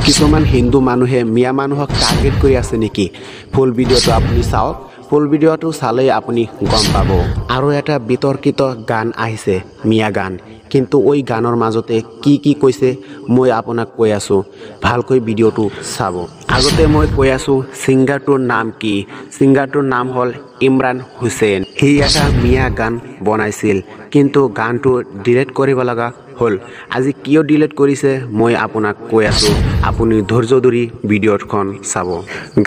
কিছুমান হিন্দু মানুহে মিয়া মানুহক টাৰ্গেট কৰি আছে নেকি? ফুল ভিডিঅ'টো আপুনি চাওক। ফুল ভিডিঅ'টো চালেই আপুনি গম পাব। আৰু এটা বিতৰ্কিত গান আহিছে, মিয়া গান। কিন্তু ওই গানৰ মাজতে কি কৈছে মই আপোনাক কৈ আছোঁ, ভালকৈ ভিডিঅ'টো চাব। আগতে মই কৈ আছোঁ ছিংগাৰটোৰ নাম কি? ছিংগাৰটোৰ নাম হ'ল ইমৰান হুছেইন। সি এটা মিয়া গান বনাইছিল, কিন্তু গানটো ডিলিট কৰিব লগা হ'ল। আজি কিয় ডিলিট কৰিছে মই আপোনাক কৈ আছোঁ, আপুনি ধৈৰ্য ধৰি ভিডিঅ'খন চাব।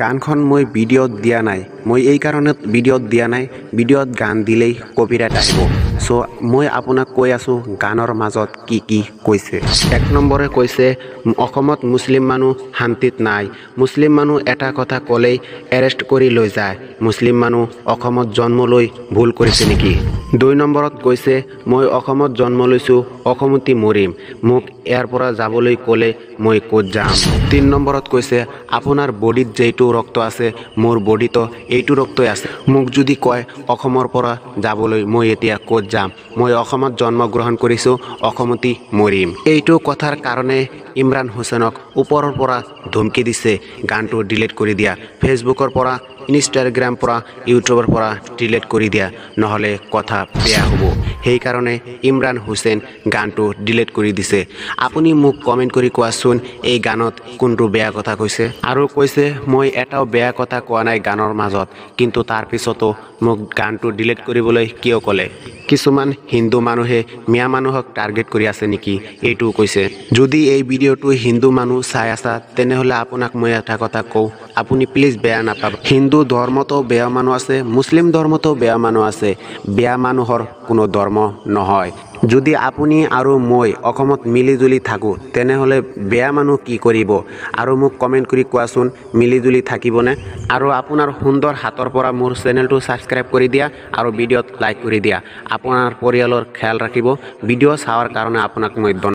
গানখন মই ভিডিঅ'ত দিয়া নাই, মই এই কাৰণত ভিডিঅ'ত দিয়া নাই, ভিডিঅ'ত গান দিলেই কপিৰাইট আহিব। চ' মই আপোনাক কৈ আছোঁ গানৰ মাজত কি কৈছে। 1 নম্বৰে কৈছে অসমত মুছলিম মানুহ শান্তিত নাই। মুছলিম মানুহ এটা কথা ক'লেই এৰেষ্ট কৰি লৈ যায়। মুছলিম মানুহ অসমত জন্ম লৈ ভুল কৰিছে নেকি? 2 নম্বৰত কৈছে মই অসমত জন্ম লৈছোঁ, অসমতে মৰিম, মোক ইয়াৰ পৰা যাবলৈ ক'লে মই ক'ত যাম। 3 নম্বৰত কৈছে আপোনাৰ বডিত যেইটো ৰক্ত আছে মোৰ বডিতো এইটো ৰক্তই আছে। মোক যদি কয় অসমৰ পৰা যাবলৈ মই এতিয়া ক'ত যাম, মই অসমত জন্মগ্ৰহণ কৰিছোঁ, অসমতে মৰিম। এইটো কথাৰ কাৰণে ইমৰান হুছেইনক ওপৰৰ পৰা ধমকি দিছে গানটো ডিলিট কৰি দিয়া, ফেচবুকৰ পৰা, ইনষ্টাগ্ৰাম পৰা, ইউটিউবৰ পৰা ডিলিট কৰি দিয়া, নহ'লে কথা বেয়া হ'ব। সেইকাৰণে ইমৰান হুছেইন গানটো ডিলিট কৰি দিছে। আপুনি মোক কমেণ্ট কৰি কোৱাচোন এই গানত কোনটো বেয়া কথা কৈছে। আৰু কৈছে মই এটাও বেয়া কথা কোৱা নাই গানৰ মাজত, কিন্তু তাৰ পিছতো মোক গানটো ডিলিট কৰিবলৈ কিয় ক'লে? কিছুমান হিন্দু মানুহে মিয়া মানুহক টাৰ্গেট কৰি আছে নেকি, এইটোও কৈছে। যদি এই ভিডিঅ'টো হিন্দু মানুহ চাই আছা তেনেহ'লে আপোনাক মই এটা কথা কওঁ, আপুনি প্লিজ বেয়া নাপাব। হিন্দু ধৰ্মতো বেয়া মানুহ আছে, মুছলিম ধৰ্মতো বেয়া মানুহ আছে, বেয়া মানুহৰ কোনো ধৰ্ম নহয়। যদি আপুনি আৰু মই অসমত মিলি জুলি থাকোঁ তেনেহ'লে বেয়া মানুহ কি কৰিব? আৰু মোক কমেণ্ট কৰি কোৱাচোন মিলি জুলি থাকিবনে? আৰু আপোনাৰ সুন্দৰ হাতৰ পৰা মোৰ চেনেলটো ছাবস্ক্ৰাইব কৰি দিয়া আৰু ভিডিঅ'ত লাইক কৰি দিয়া। আপোনাৰ পৰিয়ালৰ খেয়াল ৰাখিব। ভিডিঅ' চাৱাৰ কাৰণে আপোনাক মই